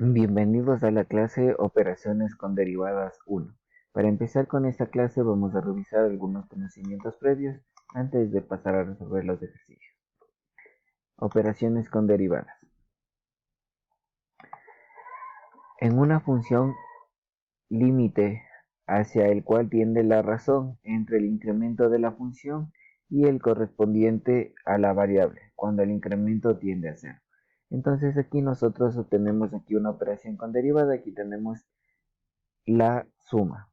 Bienvenidos a la clase Operaciones con derivadas 1. Para empezar con esta clase vamos a revisar algunos conocimientos previos antes de pasar a resolver los ejercicios. Operaciones con derivadas. En una función límite hacia el cual tiende la razón entre el incremento de la función y el correspondiente a la variable, cuando el incremento tiende a cero. Entonces aquí nosotros obtenemos aquí una operación con derivada, aquí tenemos la suma.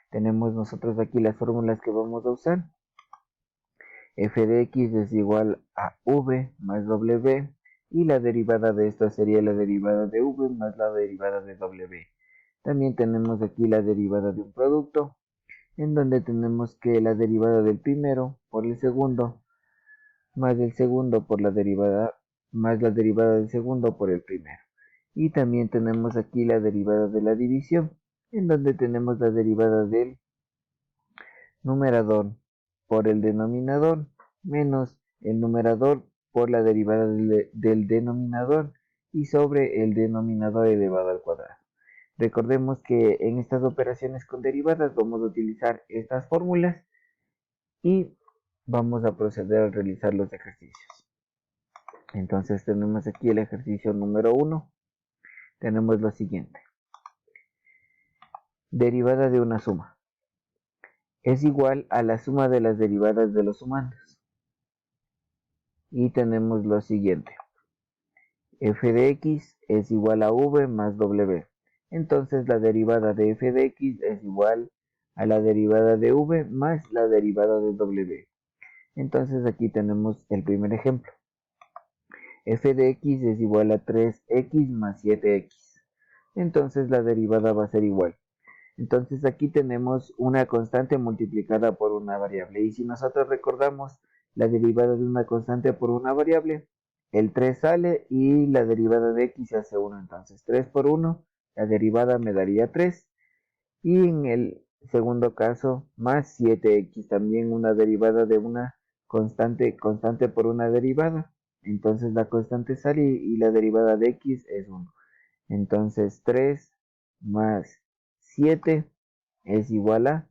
Tenemos nosotros aquí las fórmulas que vamos a usar. F de x es igual a v más w y la derivada de esto sería la derivada de v más la derivada de w. También tenemos aquí la derivada de un producto, en donde tenemos que la derivada del primero por el segundo más el segundo por la derivada más la derivada del segundo por el primero. Y también tenemos aquí la derivada de la división, en donde tenemos la derivada del numerador por el denominador menos el numerador por la derivada del denominador y sobre el denominador elevado al cuadrado. Recordemos que en estas operaciones con derivadas vamos a utilizar estas fórmulas y vamos a proceder a realizar los ejercicios. Entonces tenemos aquí el ejercicio número 1. Tenemos lo siguiente. Derivada de una suma. Es igual a la suma de las derivadas de los sumandos. Y tenemos lo siguiente. F de x es igual a v más w. Entonces la derivada de f de x es igual a la derivada de v más la derivada de w. Entonces aquí tenemos el primer ejemplo. F de x es igual a 3x más 7x. Entonces la derivada va a ser igual. Entonces aquí tenemos una constante multiplicada por una variable. Y si nosotros recordamos la derivada de una constante por una variable, el 3 sale y la derivada de x se hace 1. Entonces 3 por 1, la derivada me daría 3. Y en el segundo caso, más 7x, también una derivada de una constante por una derivada. Entonces la constante sale y la derivada de x es 1. Entonces 3 más 7 es igual a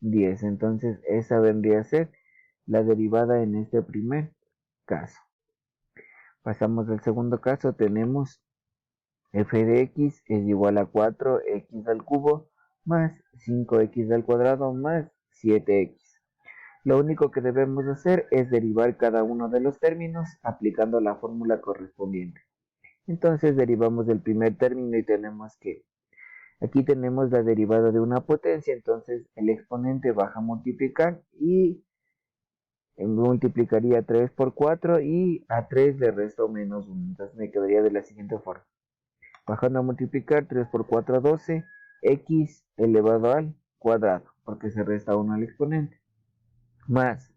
10. Entonces esa vendría a ser la derivada en este primer caso. Pasamos al segundo caso. Tenemos f de x es igual a 4x al cubo más 5x al cuadrado más 7x. Lo único que debemos hacer es derivar cada uno de los términos aplicando la fórmula correspondiente. Entonces derivamos del primer término y tenemos que aquí tenemos la derivada de una potencia, entonces el exponente baja a multiplicar y multiplicaría 3 por 4 y a 3 le resto menos 1. Entonces me quedaría de la siguiente forma. Bajando a multiplicar, 3 por 4, 12, x elevado al cuadrado, porque se resta 1 al exponente. Más,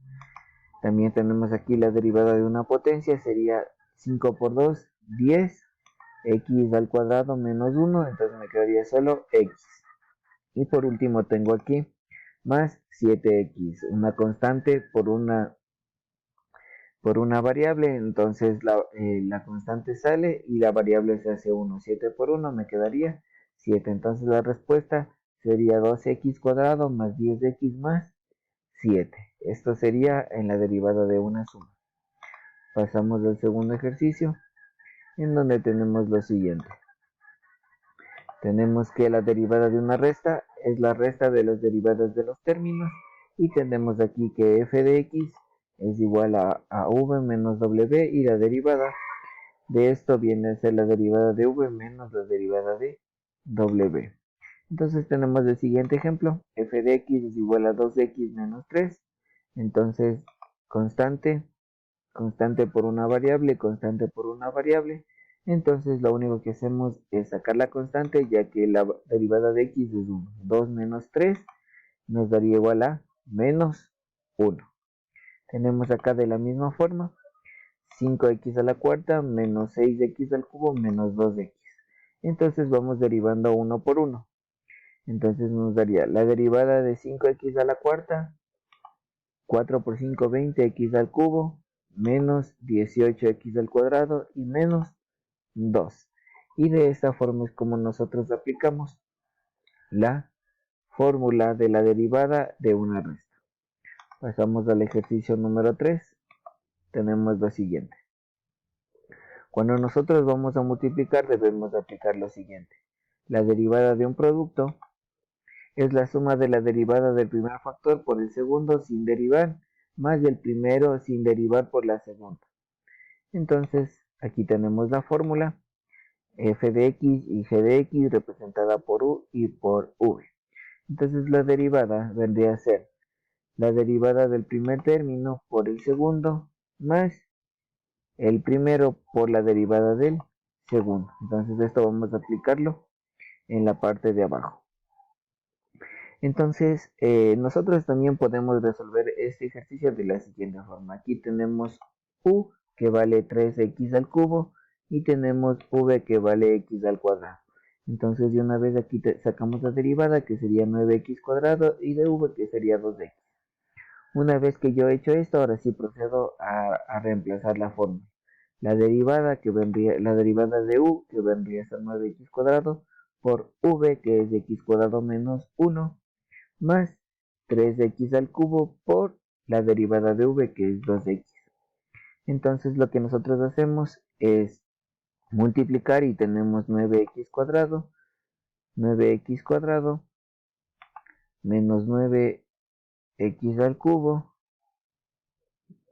también tenemos aquí la derivada de una potencia, sería 5 por 2, 10, x al cuadrado menos 1, entonces me quedaría solo x. Y por último tengo aquí más 7x, una constante por una variable, entonces la constante sale y la variable se hace 1. 7 por 1 me quedaría 7. Entonces la respuesta sería 2x cuadrado más 10x más 7. Esto sería en la derivada de una suma. Pasamos al segundo ejercicio, en donde tenemos lo siguiente. Tenemos que la derivada de una resta es la resta de las derivadas de los términos y tenemos aquí que f de x es igual a v menos w y la derivada de esto viene a ser la derivada de v menos la derivada de w. Entonces tenemos el siguiente ejemplo, f de x es igual a 2x menos 3, entonces constante por una variable, constante por una variable. Entonces lo único que hacemos es sacar la constante, ya que la derivada de x es 1. 2 menos 3 nos daría igual a menos 1. Tenemos acá de la misma forma 5x a la cuarta menos 6x al cubo menos 2x. Entonces vamos derivando uno por uno. Entonces nos daría la derivada de 5x a la cuarta, 4 por 5, 20x al cubo, menos 18x al cuadrado y menos 2. Y de esta forma es como nosotros aplicamos la fórmula de la derivada de una resta. Pasamos al ejercicio número 3. Tenemos lo siguiente. Cuando nosotros vamos a multiplicar debemos aplicar lo siguiente. La derivada de un producto es la suma de la derivada del primer factor por el segundo sin derivar, más del primero sin derivar por la segunda. Entonces, aquí tenemos la fórmula f de x y g de x representada por u y por v. Entonces, la derivada vendría a ser la derivada del primer término por el segundo más el primero por la derivada del segundo. Entonces, esto vamos a aplicarlo en la parte de abajo. Entonces, nosotros también podemos resolver este ejercicio de la siguiente forma. Aquí tenemos u que vale 3x al cubo y tenemos v que vale x al cuadrado. Entonces, de una vez aquí sacamos la derivada que sería 9x cuadrado y de v que sería 2x. Una vez que yo he hecho esto, ahora sí procedo a reemplazar la fórmula. La derivada de u que vendría a ser 9x cuadrado por v que es x cuadrado menos 1 más 3x al cubo por la derivada de v que es 2x. Entonces lo que nosotros hacemos es multiplicar y tenemos 9x cuadrado menos 9x al cubo,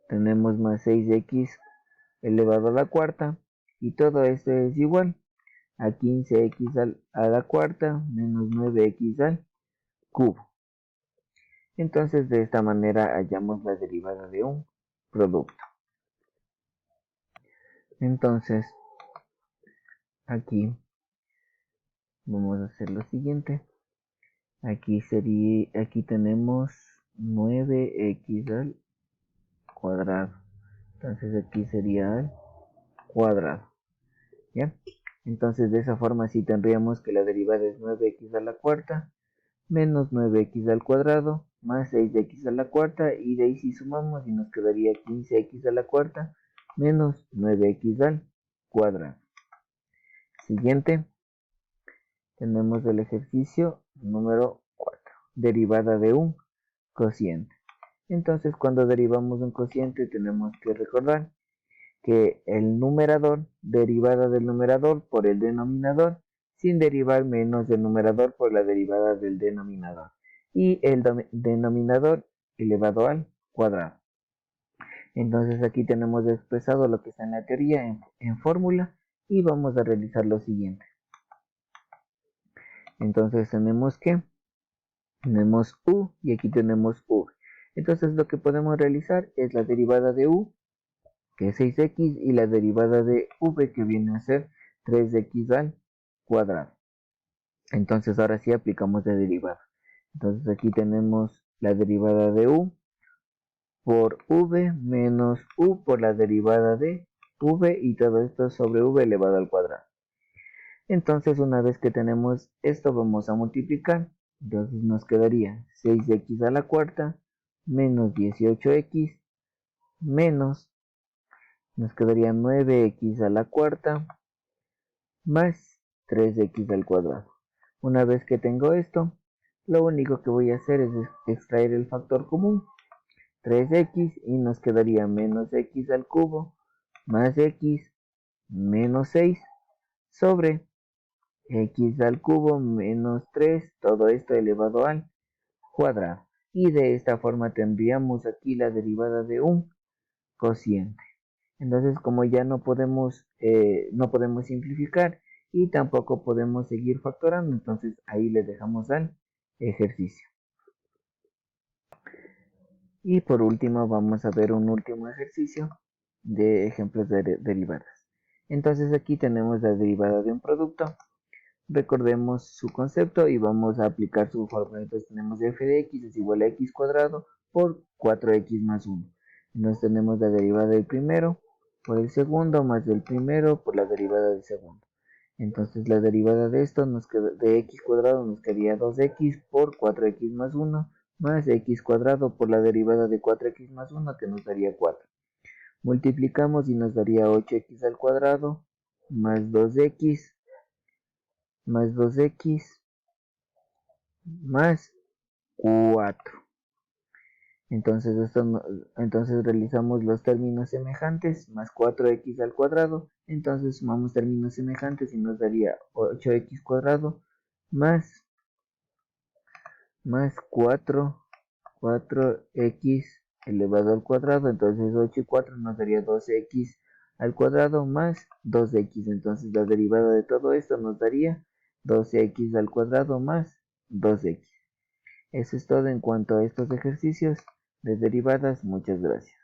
tenemos más 6x elevado a la cuarta y todo esto es igual a 15x a la cuarta menos 9x al cubo. Entonces de esta manera hallamos la derivada de un producto. Entonces aquí vamos a hacer lo siguiente. Aquí tenemos 9x al cuadrado. Entonces aquí sería al cuadrado. ¿Ya? Entonces de esa forma sí tendríamos que la derivada es 9x a la cuarta menos 9x al cuadrado más 6x a la cuarta y de ahí si sumamos y nos quedaría 15x a la cuarta menos 9x al cuadrado. Siguiente, tenemos el ejercicio número 4, derivada de un cociente. Entonces cuando derivamos un cociente tenemos que recordar que el numerador, derivada del numerador por el denominador, sin derivar menos del numerador por la derivada del denominador, y el denominador elevado al cuadrado. Entonces aquí tenemos expresado lo que está en la teoría en fórmula y vamos a realizar lo siguiente. Entonces tenemos u y aquí tenemos v. Entonces lo que podemos realizar es la derivada de u, que es 6x, y la derivada de v, que viene a ser 3x al cuadrado. Entonces ahora sí aplicamos la derivada. Entonces aquí tenemos la derivada de u por v menos u por la derivada de v y todo esto sobre v elevado al cuadrado. Entonces una vez que tenemos esto vamos a multiplicar. Entonces nos quedaría 6x a la cuarta menos 18x menos, nos quedaría 9x a la cuarta más 3x al cuadrado. Una vez que tengo esto, lo único que voy a hacer es extraer el factor común, 3x, y nos quedaría menos x al cubo más x menos 6 sobre x al cubo menos 3, todo esto elevado al cuadrado. Y de esta forma tendríamos aquí la derivada de un cociente. Entonces, como ya no podemos simplificar y tampoco podemos seguir factorando, entonces ahí le dejamos al ejercicio. Y por último vamos a ver un último ejercicio de ejemplos de derivadas. Entonces aquí tenemos la derivada de un producto. Recordemos su concepto y vamos a aplicar su fórmula. Entonces tenemos f de x es igual a x cuadrado por 4x más 1. Entonces tenemos la derivada del primero por el segundo más del primero por la derivada del segundo. Entonces la derivada de esto de x cuadrado nos quedaría 2x por 4x más 1 más x cuadrado por la derivada de 4x más 1 que nos daría 4. Multiplicamos y nos daría 8x al cuadrado más 2x más 2x más 4. Entonces, entonces realizamos los términos semejantes, más 4x al cuadrado. Entonces sumamos términos semejantes y nos daría 8x cuadrado más 4x elevado al cuadrado. Entonces 8 y 4 nos daría 12x al cuadrado más 2x. Entonces la derivada de todo esto nos daría 12x al cuadrado más 2x. Eso es todo en cuanto a estos ejercicios de derivadas. Muchas gracias.